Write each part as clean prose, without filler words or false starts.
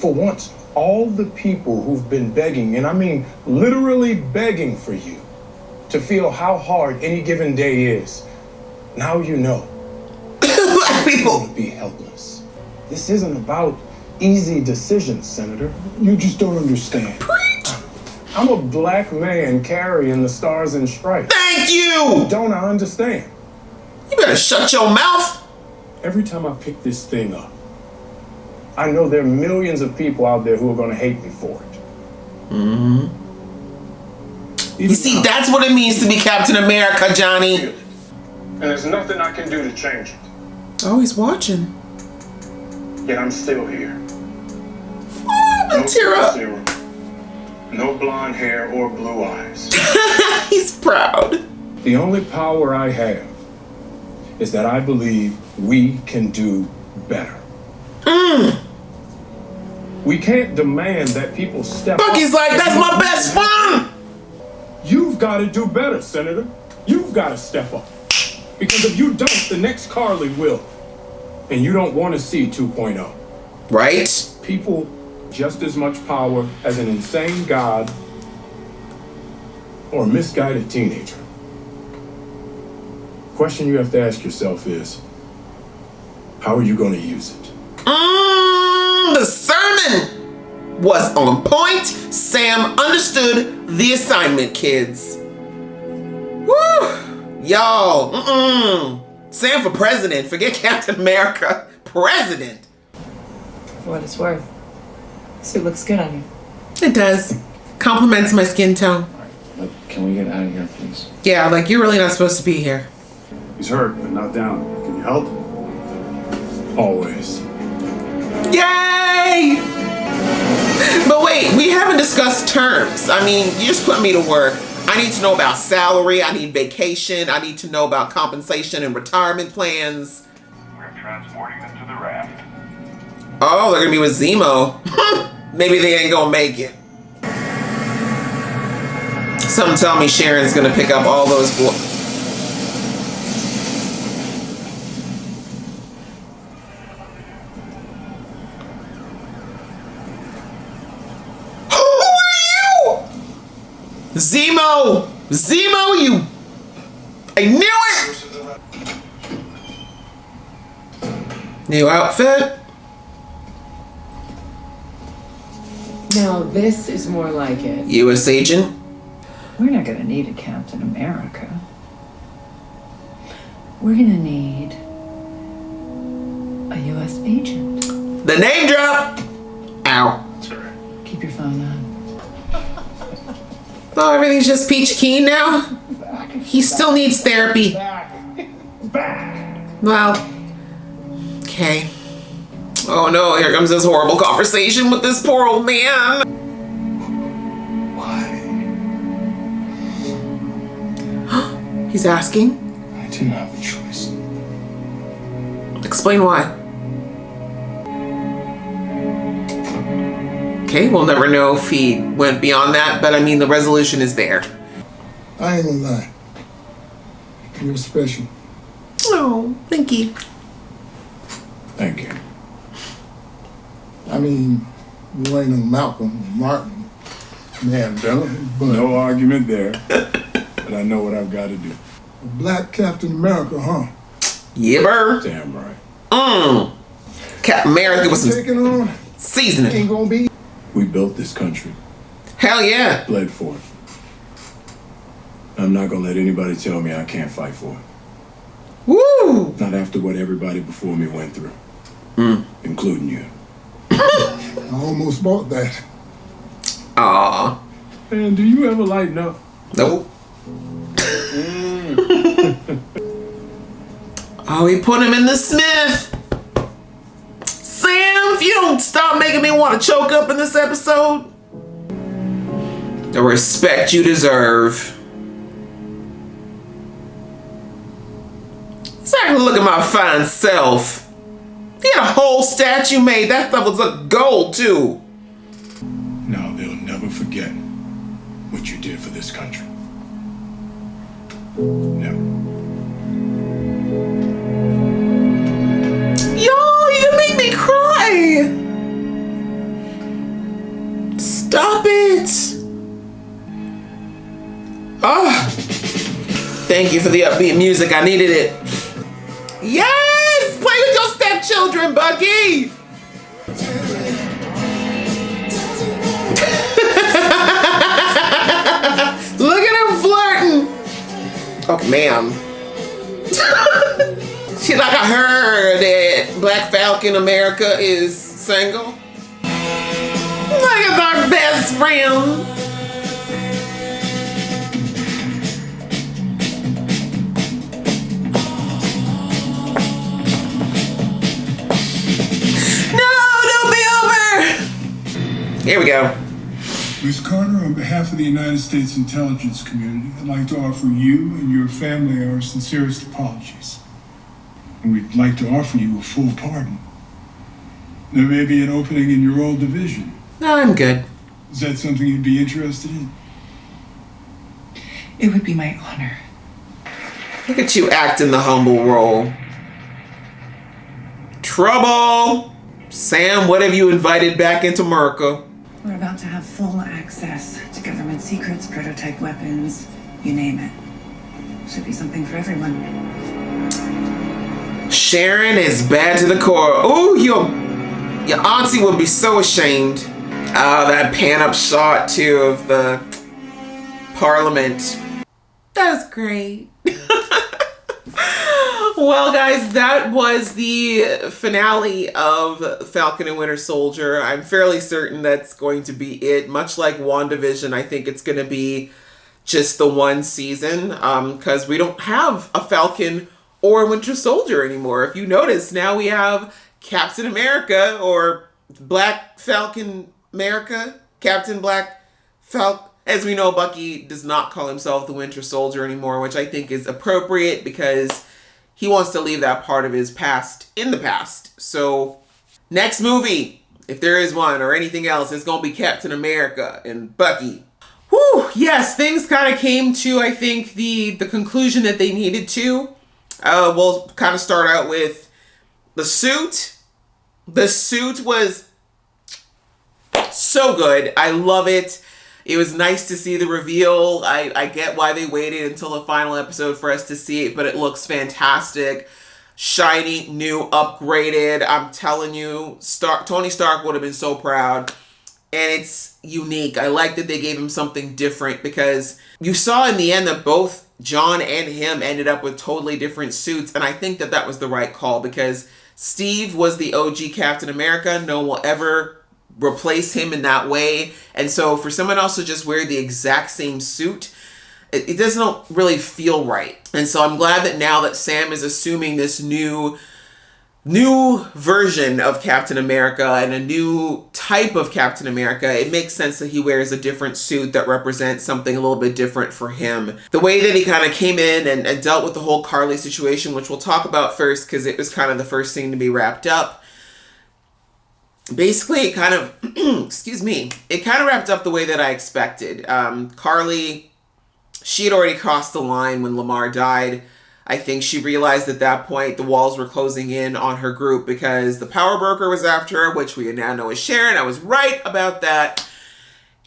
for once, all the people who've been begging, and I mean literally begging for you, to feel how hard any given day is, now you know. Black people be helpless. This isn't about easy decisions, Senator. You just don't understand. Preach. I'm a black man carrying the stars and stripes. Thank you. Don't I understand? You better shut your mouth. Every time I pick this thing up, I know there are millions of people out there who are going to hate me for it. Mm-hmm. You see, that's what it means to be Captain America, Johnny. And there's nothing I can do to change it. Oh, he's watching. Yet I'm still here. Oh, no tear up. Serum, no blonde hair or blue eyes. He's proud. The only power I have is that I believe we can do better. We can't demand that people step up. Bucky's like, that's my best friend. You've got to do better, Senator. You've got to step up. Because if you don't, the next Carly will. And you don't want to see 2.0. Right? People just as much power as an insane god or a misguided teenager. The question you have to ask yourself is, how are you going to use it? The sermon was on point. Sam understood the assignment, kids. Woo! Y'all, Sam for president. Forget Captain America. President. For what it's worth. Suit looks good on you. It does. Compliments my skin tone. Look, can we get out of here, please? Yeah, like you're really not supposed to be here. He's hurt, but not down. Can you help? Always. Yay! But wait, we haven't discussed terms. I mean, you just put me to work. I need to know about salary. I need vacation. I need to know about compensation and retirement plans. We're transporting them to the raft. Oh, they're gonna be with Zemo. Maybe they ain't gonna make it. Something tell me Sharon's gonna pick up all those Zemo! Zemo, you! I knew it! New outfit? Now this is more like it. U.S. agent? We're not gonna need a Captain America. We're gonna need a U.S. agent. The name drop! Ow. Keep your phone on. Oh, everything's just peachy keen now? He still needs therapy. Well, okay. Oh no, here comes this horrible conversation with this poor old man. Why? He's asking? I didn't have a choice. Explain why. Okay, we'll never know if he went beyond that, but I mean, the resolution is there. I ain't gonna lie. You're special. Oh, thank you. Thank you. I mean, you ain't no Malcolm or Martin. Man, Bella, but No argument there. But I know what I've got to do. a black Captain America, huh? Yeah, bro. Damn right. Captain America with some Taking on seasoning. ain't gonna be. We built this country. Hell yeah. Bled for it. I'm not going to let anybody tell me I can't fight for it. Woo! Not after what everybody before me went through. Including you. I almost bought that. Aw. Man, do you ever lighten up? Nope. Oh, he put him in the Smith. Sam, if you don't stop making me want to choke up in this episode. The respect you deserve. He's not gonna look at my fine self. He had a whole statue made. That stuff was like gold too. Now they'll never forget what you did for this country. Never. Y'all, you make me cry. Stop it! Oh, thank you for the upbeat music. I needed it. Yes! Play with your stepchildren, Bucky! Look at him flirting! Oh, ma'am. She like, I heard that Black Falcon America is single. Look at our best friends. No, don't be over. Here we go. Ms. Carter, on behalf of the United States intelligence community, I'd like to offer you and your family our sincerest apologies. And we'd like to offer you a full pardon. There may be an opening in your old division. No, I'm good. Is that something you'd be interested in? It would be my honor. Look at you acting the humble role. Trouble! Sam, what have you invited back into America? We're about to have full access to government secrets, prototype weapons, you name it. Should be something for everyone. Sharon is bad to the core. Ooh, your auntie would be so ashamed. Oh, that pan-up shot, too, of the Parliament. That was great. Well, guys, that was the finale of Falcon and Winter Soldier. I'm fairly certain that's going to be it. Much like WandaVision, I think it's going to be just the one season because we don't have a Falcon or Winter Soldier anymore. If you notice, now we have Captain America or Black Falcon America, Captain Black Falcon. As we know, Bucky does not call himself the Winter Soldier anymore, which I think is appropriate because he wants to leave that part of his past in the past. So next movie, if there is one or anything else, it's going to be Captain America and Bucky. Whew, yes, things kind of came to, I think, the conclusion that they needed to. We'll kind of start out with the suit. The suit was so good. I love it. It was nice to see the reveal. I get why they waited until the final episode for us to see it, but it looks fantastic. Shiny, new, upgraded. I'm telling you, Tony Stark would have been so proud. And it's unique. I like that they gave him something different because you saw in the end that both John and him ended up with totally different suits. And I think that that was the right call because Steve was the OG Captain America. No one will ever replace him in that way. And so for someone else to just wear the exact same suit, it doesn't really feel right. And so I'm glad that now that Sam is assuming this new version of Captain America and a new type of Captain America, it makes sense that he wears a different suit that represents something a little bit different for him. The way that he kind of came in and dealt with the whole Carly situation, which we'll talk about first because it was kind of the first thing to be wrapped up. Basically, it kind of, excuse me, it kind of wrapped up the way that I expected. Carly, she had already crossed the line when Lamar died. I think she realized at that point the walls were closing in on her group because the power broker was after her, which we now know is Sharon. I was right about that.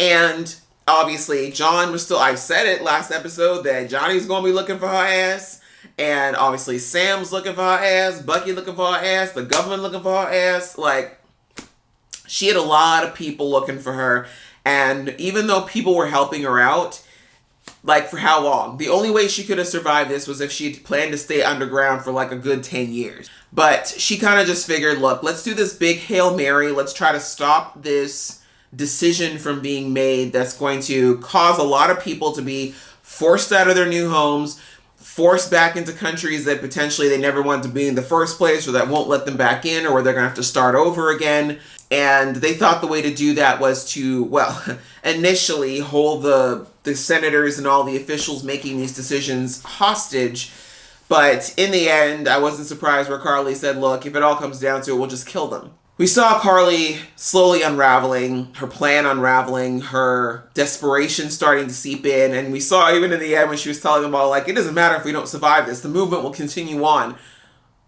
And obviously, John was still, I said it last episode that Johnny's going to be looking for her ass. And obviously, Sam's looking for her ass. Bucky looking for her ass. The government looking for her ass. Like, she had a lot of people looking for her. And even though people were helping her out, like for how long? The only way she could have survived this was if she'd planned to stay underground for like a good 10 years. But she kind of just figured, look, let's do this big Hail Mary. Let's try to stop this decision from being made that's going to cause a lot of people to be forced out of their new homes, forced back into countries that potentially they never wanted to be in the first place or that won't let them back in or where they're going to have to start over again. And they thought the way to do that was to, well, initially hold the senators and all the officials making these decisions hostage. But in the end, I wasn't surprised where Carly said, look, if it all comes down to it, we'll just kill them. We saw Carly slowly unraveling, her plan unraveling, her desperation starting to seep in. And we saw even in the end when she was telling them all, like, it doesn't matter if we don't survive this. The movement will continue on.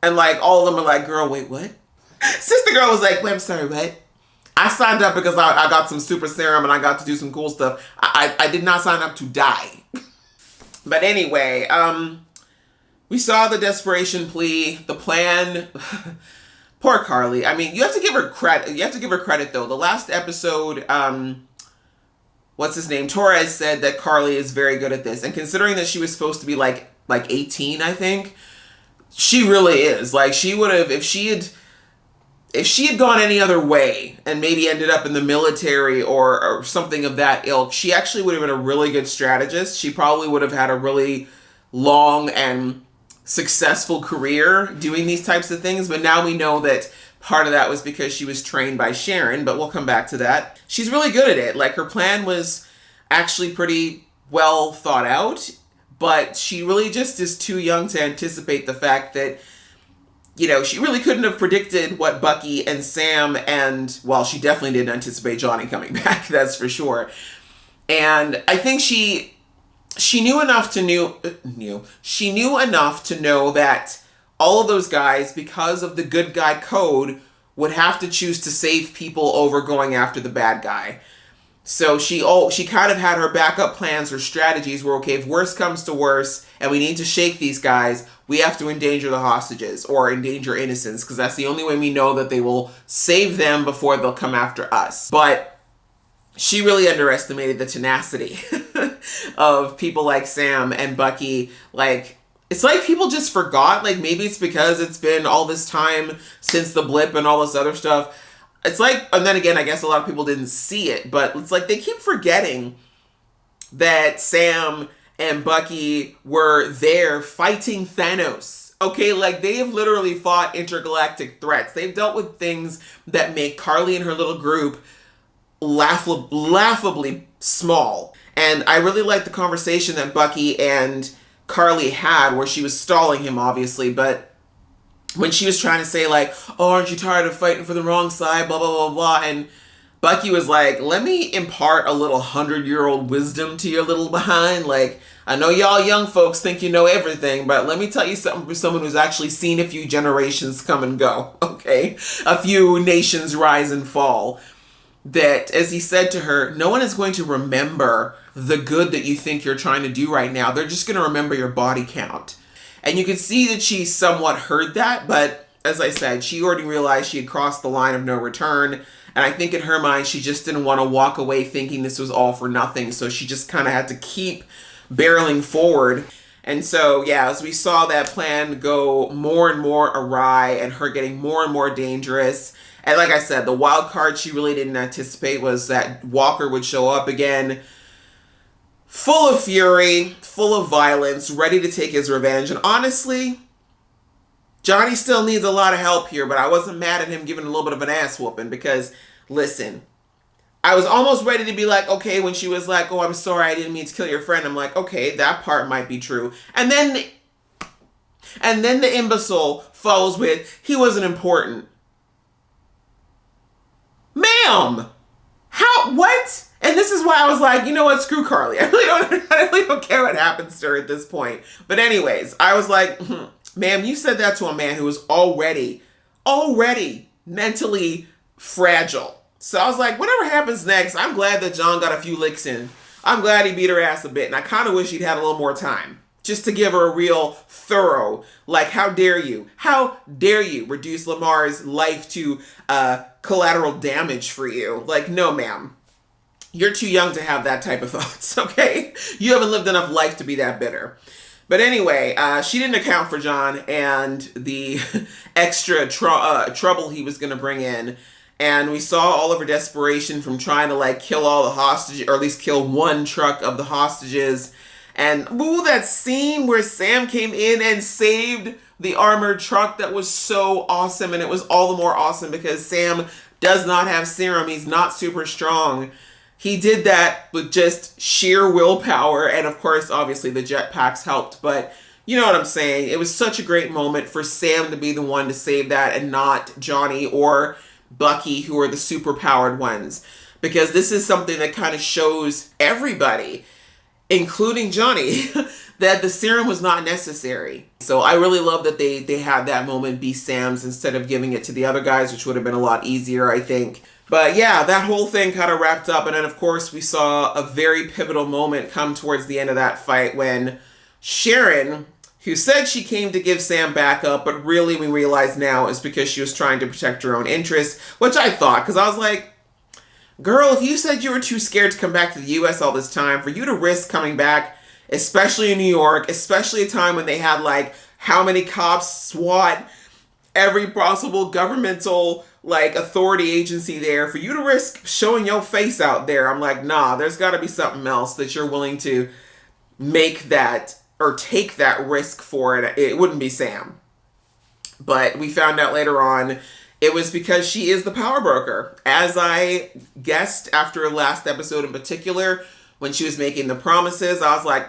And, like, all of them are like, girl, wait, what? Sister Girl was like, wait, I'm sorry, what? I signed up because I got some super serum and I got to do some cool stuff. I did not sign up to die. But anyway, we saw the desperation plea, the plan. Poor Carly. I mean, you have to give her credit. You have to give her credit, though. The last episode, what's his name? Torres said that Carly is very good at this. And considering that she was supposed to be like 18, I think, she really is. Like, she would have, if she had gone any other way and maybe ended up in the military or something of that ilk, she actually would have been a really good strategist. She probably would have had a really long and successful career doing these types of things. But now we know that part of that was because she was trained by Sharon, but we'll come back to that. She's really good at it. Like, her plan was actually pretty well thought out, but she really just is too young to anticipate the fact that, you know, she really couldn't have predicted what Bucky and Sam and, well, she definitely didn't anticipate Johnny coming back, that's for sure. And I think she knew enough to know that all of those guys, because of the good guy code, would have to choose to save people over going after the bad guy. So she kind of had her backup plans or strategies where, okay, if worse comes to worse and we need to shake these guys, we have to endanger the hostages or endanger innocents, because that's the only way we know that they will save them before they'll come after us. But she really underestimated the tenacity of people like Sam and Bucky. Like, it's like people just forgot. Like, maybe it's because it's been all this time since the blip and all this other stuff. It's like, and then again, I guess a lot of people didn't see it, but it's like they keep forgetting that Sam and Bucky were there fighting Thanos. Okay, like, they have literally fought intergalactic threats. They've dealt with things that make Carly and her little group laughably small. And I really liked the conversation that Bucky and Carly had, where she was stalling him, obviously, but when she was trying to say, like, oh, aren't you tired of fighting for the wrong side, blah, blah, blah, blah, and Bucky was like, let me impart a little 100-year-old wisdom to your little behind. Like, I know y'all young folks think you know everything, but let me tell you something for someone who's actually seen a few generations come and go, okay? A few nations rise and fall. That, as he said to her, no one is going to remember the good that you think you're trying to do right now. They're just going to remember your body count. And you could see that she somewhat heard that, but as I said, she already realized she had crossed the line of no return. And I think in her mind, she just didn't want to walk away thinking this was all for nothing. So she just kind of had to keep barreling forward. And so, yeah, as we saw that plan go more and more awry and her getting more and more dangerous. And like I said, the wild card she really didn't anticipate was that Walker would show up again, full of fury, full of violence, ready to take his revenge. And honestly, Johnny still needs a lot of help here, but I wasn't mad at him giving a little bit of an ass whooping because, listen, I was almost ready to be like, okay, when she was like, oh, I'm sorry, I didn't mean to kill your friend. I'm like, okay, that part might be true. And then the imbecile follows with, he wasn't important. Ma'am! How? What? And this is why I was like, you know what? Screw Carly. I really don't care what happens to her at this point. But anyways, I was like, ma'am, you said that to a man who was already mentally fragile. So I was like, whatever happens next, I'm glad that John got a few licks in. I'm glad he beat her ass a bit. And I kind of wish he'd had a little more time. Just to give her a real thorough, like, how dare you reduce Lamar's life to collateral damage for you? Like, no, ma'am. You're too young to have that type of thoughts, okay? You haven't lived enough life to be that bitter. But anyway, she didn't account for John and the extra trouble he was going to bring in. And we saw all of her desperation from trying to, like, kill all the hostages, or at least kill one truck of the hostages. And, ooh, that scene where Sam came in and saved the armored truck, that was so awesome. And it was all the more awesome because Sam does not have serum. He's not super strong. He did that with just sheer willpower. And, of course, obviously the jetpacks helped. But you know what I'm saying? It was such a great moment for Sam to be the one to save that and not Johnny or Bucky, who are the super-powered ones. Because this is something that kind of shows everybody, including Johnny, that the serum was not necessary. So I really love that they had that moment be Sam's instead of giving it to the other guys, which would have been a lot easier, I think. But yeah, that whole thing kind of wrapped up. And then, of course, we saw a very pivotal moment come towards the end of that fight when Sharon, who said she came to give Sam backup, but really we realize now is because she was trying to protect her own interests, which I thought, because I was like, girl, if you said you were too scared to come back to the U.S. all this time, for you to risk coming back, especially in New York, especially a time when they had like how many cops, SWAT, every possible governmental like authority agency there, for you to risk showing your face out there, I'm like, nah, there's got to be something else that you're willing to make that or take that risk for it. It wouldn't be Sam. But we found out later on it was because she is the power broker. As I guessed after last episode in particular, when she was making the promises, I was like,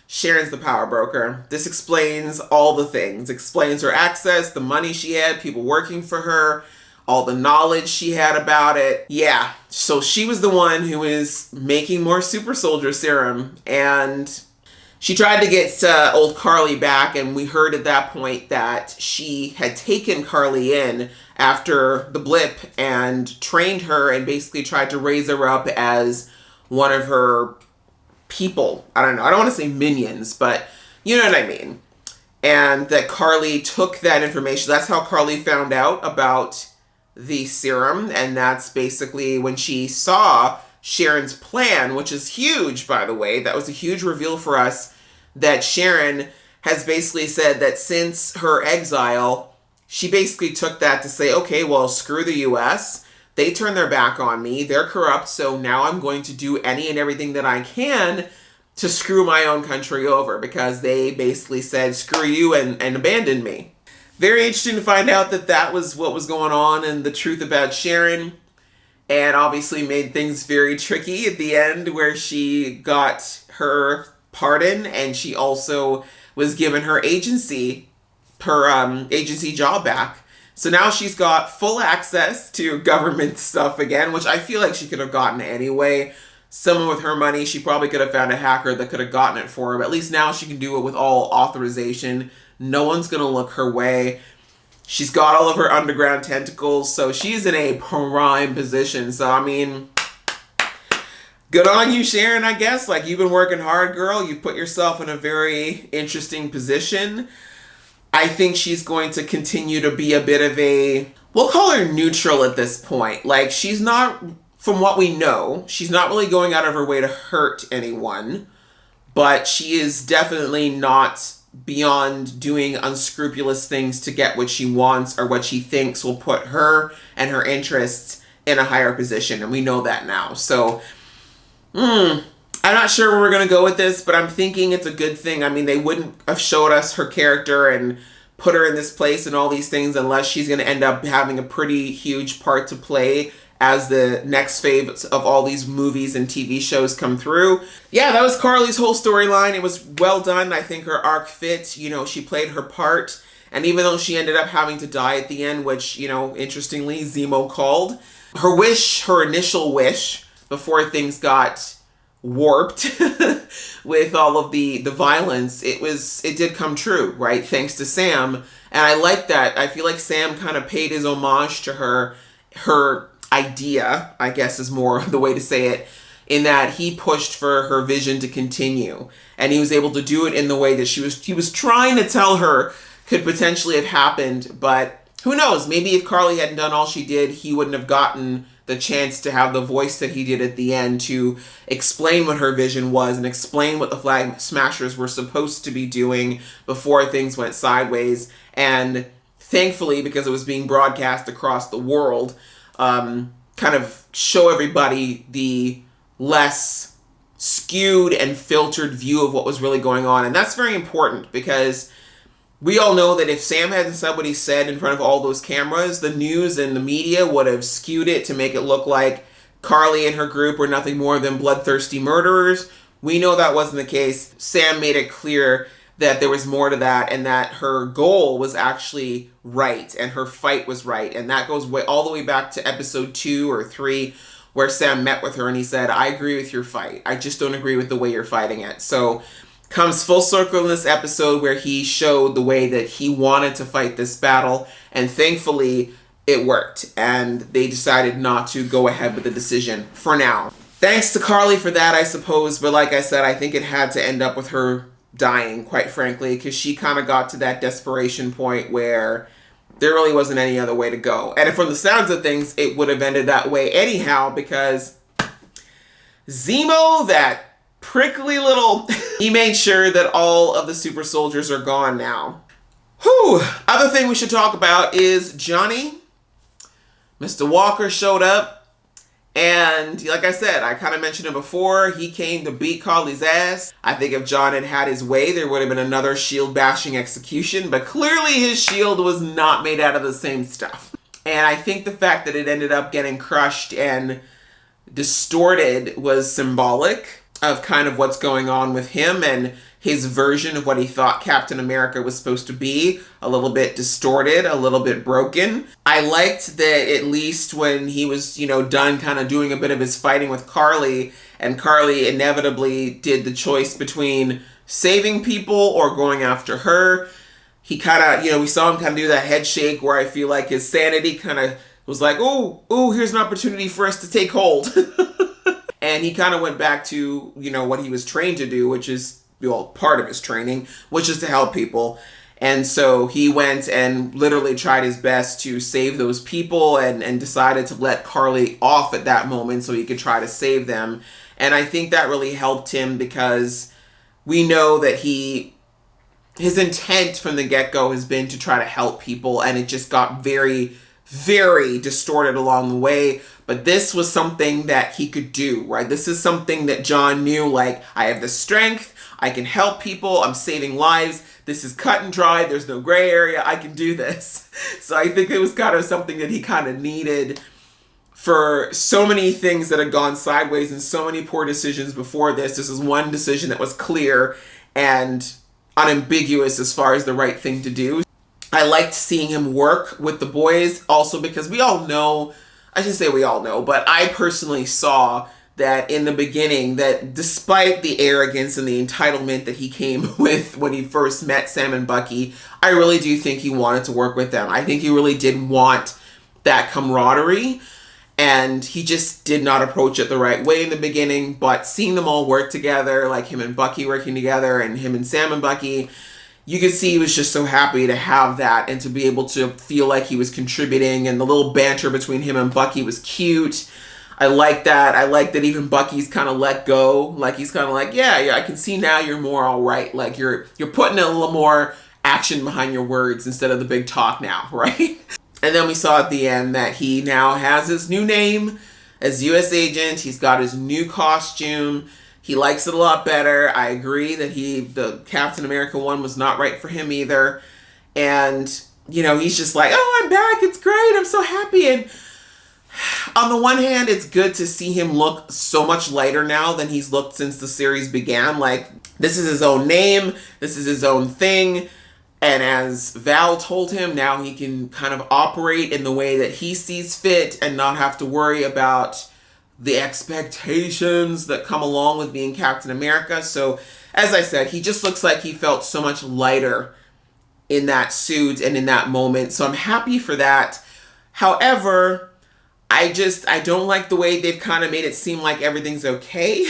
Sharon's the power broker. This explains all the things. Explains her access, the money she had, people working for her, all the knowledge she had about it. Yeah, so she was the one who is making more super soldier serum. And she tried to get old Carly back, and we heard at that point that she had taken Carly in after the blip and trained her and basically tried to raise her up as one of her people. I don't know. I don't want to say minions, but you know what I mean. And that Carly took that information. That's how Carly found out about the serum. And that's basically when she saw Sharon's plan, which is huge, by the way. That was a huge reveal for us, that Sharon has basically said that since her exile, she basically took that to say, okay, well, screw the US. They turned their back on me. They're corrupt. So now I'm going to do any and everything that I can to screw my own country over, because they basically said, screw you, and abandoned me. Very interesting to find out that that was what was going on and the truth about Sharon. And obviously made things very tricky at the end, where she got her pardon and she also was given her agency job back. So now she's got full access to government stuff again, which I feel like she could have gotten anyway. Someone with her money, she probably could have found a hacker that could have gotten it for her. But at least now she can do it with all authorization. No one's going to look her way. She's got all of her underground tentacles, so she's in a prime position. So, I mean, good on you, Sharon, I guess. Like, you've been working hard, girl. You've put yourself in a very interesting position. I think she's going to continue to be a bit of a, we'll call her neutral at this point. Like, she's not, from what we know, she's not really going out of her way to hurt anyone, but she is definitely not beyond doing unscrupulous things to get what she wants or what she thinks will put her and her interests in a higher position. And we know that now. So, I'm not sure where we're going to go with this, but I'm thinking it's a good thing. I mean, they wouldn't have showed us her character and put her in this place and all these things unless she's going to end up having a pretty huge part to play as the next phase of all these movies and TV shows come through. Yeah, that was Carly's whole storyline. It was well done. I think her arc fit. You know, she played her part. And even though she ended up having to die at the end, which, you know, interestingly, Zemo called, her wish, her initial wish, before things got warped with all of the violence, it did come true, right? Thanks to Sam. And I like that. I feel like Sam kind of paid his homage to her idea, I guess is more the way to say it, in that he pushed for her vision to continue. And he was able to do it in the way that he was trying to tell her could potentially have happened. But who knows? Maybe if Carly hadn't done all she did, he wouldn't have gotten the chance to have the voice that he did at the end to explain what her vision was and explain what the Flag Smashers were supposed to be doing before things went sideways. And thankfully, because it was being broadcast across the world, kind of show everybody the less skewed and filtered view of what was really going on. And that's very important, because we all know that if Sam hadn't said what he said in front of all those cameras, the news and the media would have skewed it to make it look like Carly and her group were nothing more than bloodthirsty murderers. We know that wasn't the case. Sam made it clear that there was more to that, and that her goal was actually right and her fight was right. And that goes all the way back to episode 2 or 3, where Sam met with her and he said, I agree with your fight. I just don't agree with the way you're fighting it. So comes full circle in this episode where he showed the way that he wanted to fight this battle. And thankfully, it worked, and they decided not to go ahead with the decision for now. Thanks to Carly for that, I suppose, but like I said, I think it had to end up with her dying, quite frankly, because she kind of got to that desperation point where there really wasn't any other way to go. And from the sounds of things, it would have ended that way anyhow, because Zemo, that prickly little... he made sure that all of the super soldiers are gone now. Whew! Other thing we should talk about is Johnny. Mr. Walker showed up. And like I said, I kind of mentioned it before, he came to beat Carly's ass. I think if John had had his way, there would have been another shield bashing execution, but clearly his shield was not made out of the same stuff. And I think the fact that it ended up getting crushed and distorted was symbolic of kind of what's going on with him and his version of what he thought Captain America was supposed to be. A little bit distorted, a little bit broken. I liked that at least when he was, done kind of doing a bit of his fighting with Carly, and Carly inevitably did the choice between saving people or going after her, he kind of, we saw him kind of do that head shake where I feel like his sanity kind of was like, oh, here's an opportunity for us to take hold. And he kind of went back to, what he was trained to do, which is, part of his training, which is to help people. And so he went and literally tried his best to save those people and decided to let Carly off at that moment so he could try to save them. And I think that really helped him because we know that his intent from the get-go has been to try to help people, and it just got very, very distorted along the way. But this was something that he could do, right? This is something that John knew, like, I have the strength, I can help people, I'm saving lives, this is cut and dry, there's no gray area, I can do this. So I think it was kind of something that he kind of needed for so many things that had gone sideways and so many poor decisions before this. This is one decision that was clear and unambiguous as far as the right thing to do. I liked seeing him work with the boys also because we all know, I shouldn't say we all know, but I personally saw that in the beginning, that despite the arrogance and the entitlement that he came with when he first met Sam and Bucky, I really do think he wanted to work with them. I think he really did want that camaraderie, and he just did not approach it the right way in the beginning. But seeing them all work together, like him and Bucky working together and him and Sam and Bucky, you could see he was just so happy to have that and to be able to feel like he was contributing, and the little banter between him and Bucky was cute. I like that. I like that even Bucky's kind of let go. Like, he's kind of like, yeah, I can see now you're more all right. Like, you're putting a little more action behind your words instead of the big talk now, right? And then we saw at the end that he now has his new name as U.S. agent. He's got his new costume. He likes it a lot better. I agree that the Captain America one was not right for him either. And, he's just like, oh, I'm back. It's great. I'm so happy. And on the one hand, it's good to see him look so much lighter now than he's looked since the series began. Like, this is his own name. This is his own thing. And as Val told him, now he can kind of operate in the way that he sees fit and not have to worry about the expectations that come along with being Captain America. So, as I said, he just looks like he felt so much lighter in that suit and in that moment. So I'm happy for that. However, I don't like the way they've kind of made it seem like everything's okay.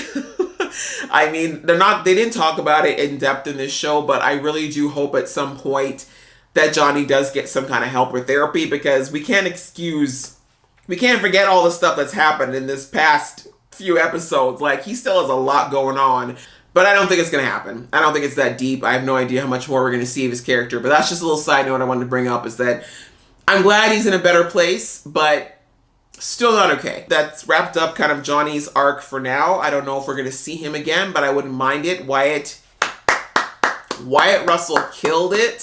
I mean, they didn't talk about it in depth in this show, but I really do hope at some point that Johnny does get some kind of help or therapy, because we can't forget all the stuff that's happened in this past few episodes. Like, he still has a lot going on, but I don't think it's going to happen. I don't think it's that deep. I have no idea how much more we're going to see of his character, but that's just a little side note I wanted to bring up, is that I'm glad he's in a better place, but still not okay. That's wrapped up kind of Johnny's arc for now. I don't know if we're going to see him again, but I wouldn't mind it. Wyatt Russell killed it.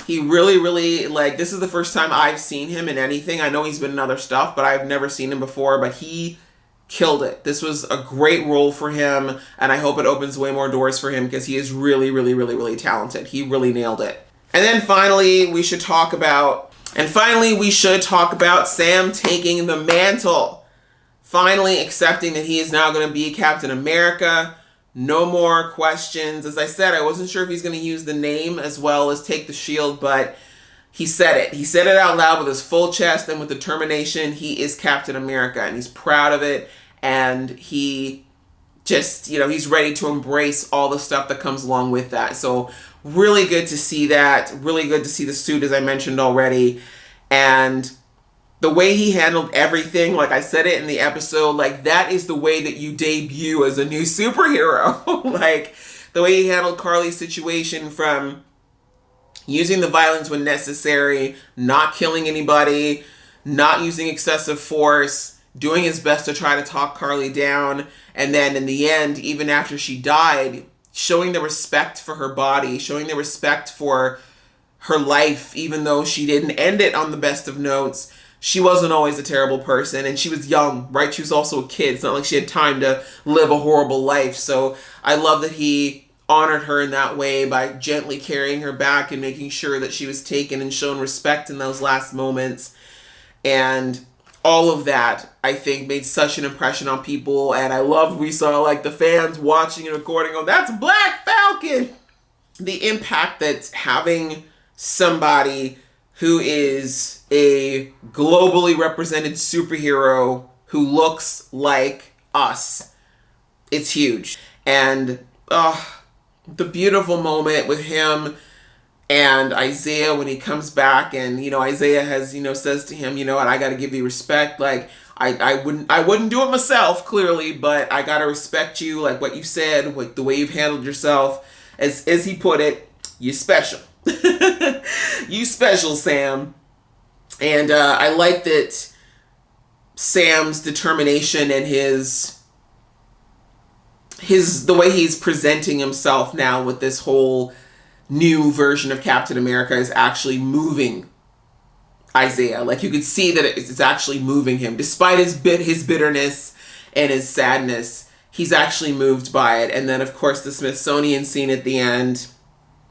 He really, really, this is the first time I've seen him in anything. I know he's been in other stuff, but I've never seen him before, but he killed it. This was a great role for him, and I hope it opens way more doors for him, because he is really, really, really, really talented. He really nailed it. And then finally, we should talk about Sam taking the mantle. Finally accepting that he is now going to be Captain America. No more questions. As I said, I wasn't sure if he's going to use the name as well as take the shield, but he said it. He said it out loud with his full chest and with determination. He is Captain America, and he's proud of it. And he just, he's ready to embrace all the stuff that comes along with that. So really good to see that. Really good to see the suit, as I mentioned already. And the way he handled everything, like I said it in the episode, like that is the way that you debut as a new superhero. Like the way he handled Carly's situation, from using the violence when necessary, not killing anybody, not using excessive force, doing his best to try to talk Carly down. And then in the end, even after she died, showing the respect for her body, showing the respect for her life, even though she didn't end it on the best of notes. She wasn't always a terrible person, and she was young, right? She was also a kid. It's not like she had time to live a horrible life. So I love that he honored her in that way by gently carrying her back and making sure that she was taken and shown respect in those last moments. And all of that, I think, made such an impression on people. And I love we saw like the fans watching and recording, oh, that's Black Falcon. The impact that having somebody who is a globally represented superhero who looks like us, it's huge. And the beautiful moment with him and Isaiah when he comes back, and Isaiah has says to him, what, I got to give you respect. Like I wouldn't do it myself, clearly, but I got to respect you, like what you said, like the way you've handled yourself. As he put it, you special. You special, Sam. And I like that Sam's determination and the way he's presenting himself now with this whole new version of Captain America is actually moving Isaiah. Like you could see that it's actually moving him. Despite his bitterness and his sadness, he's actually moved by it. And then, of course, the Smithsonian scene at the end,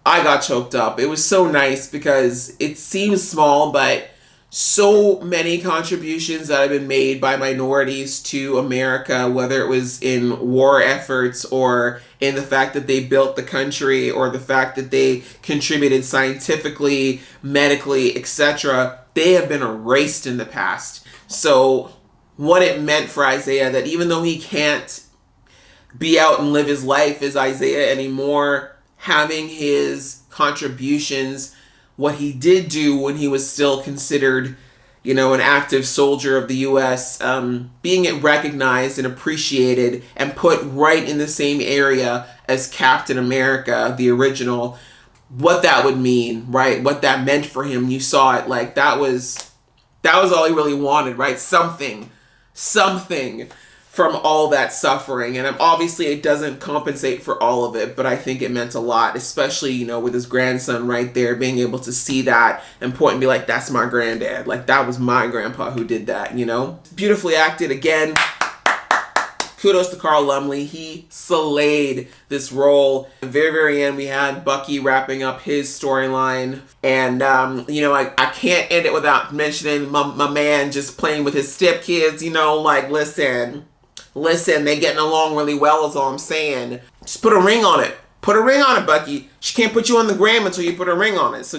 I got choked up. It was so nice because it seems small, but so many contributions that have been made by minorities to America, whether it was in war efforts or in the fact that they built the country or the fact that they contributed scientifically, medically, etc., they have been erased in the past. So what it meant for Isaiah, that even though he can't be out and live his life as Isaiah anymore, having his contributions, what he did do when he was still considered, an active soldier of the U.S., being it recognized and appreciated and put right in the same area as Captain America, the original, what that would mean, right? What that meant for him. You saw it, like that was all he really wanted, right? Something from all that suffering. And obviously it doesn't compensate for all of it, but I think it meant a lot, especially, with his grandson right there, being able to see that and point and be like, that's my granddad. Like that was my grandpa who did that, Beautifully acted again. Kudos to Carl Lumbly. He slayed this role. At the very, very end, we had Bucky wrapping up his storyline. And, I can't end it without mentioning my man just playing with his stepkids, listen, they getting along really well is all I'm saying. Just put a ring on it. Put a ring on it, Bucky. She can't put you on the gram until you put a ring on it. So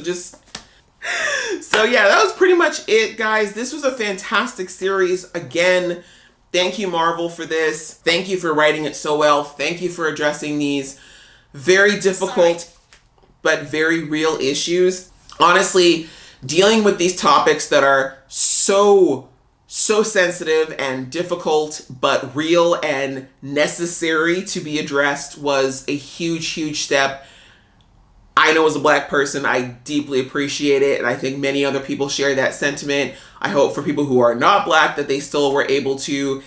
yeah, that was pretty much it, guys. This was a fantastic series. Again, thank you, Marvel, for this. Thank you for writing it so well. Thank you for addressing these very difficult but very real issues. Honestly, dealing with these topics that are so sensitive and difficult, but real and necessary to be addressed was a huge, huge step. I know as a Black person, I deeply appreciate it, and I think many other people share that sentiment. I hope for people who are not Black that they still were able to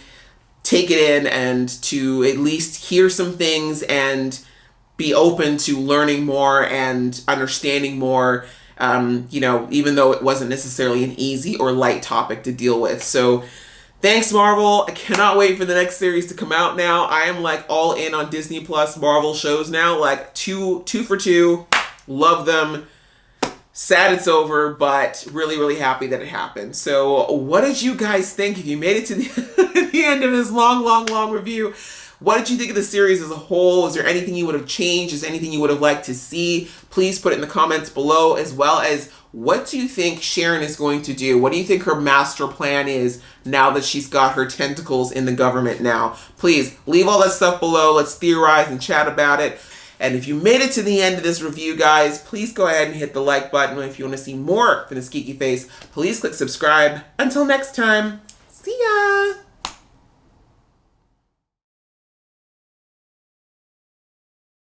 take it in and to at least hear some things and be open to learning more and understanding more. Even though it wasn't necessarily an easy or light topic to deal with. So thanks, Marvel. I cannot wait for the next series to come out now. I am like all in on Disney Plus Marvel shows now, like two for two. Love them. Sad it's over, but really, really happy that it happened. So what did you guys think? If you made it to the end of this long review, what did you think of the series as a whole? Is there anything you would have changed? Is there anything you would have liked to see? Please put it in the comments below, as well as What do you think Sharon is going to do? What do you think her master plan is now that she's got her tentacles in the government now? Please leave all that stuff below. Let's theorize and chat about it. And if you made it to the end of this review, guys, please go ahead and hit the like button. If you want to see more from this geeky face, please click subscribe. Until next time, see ya!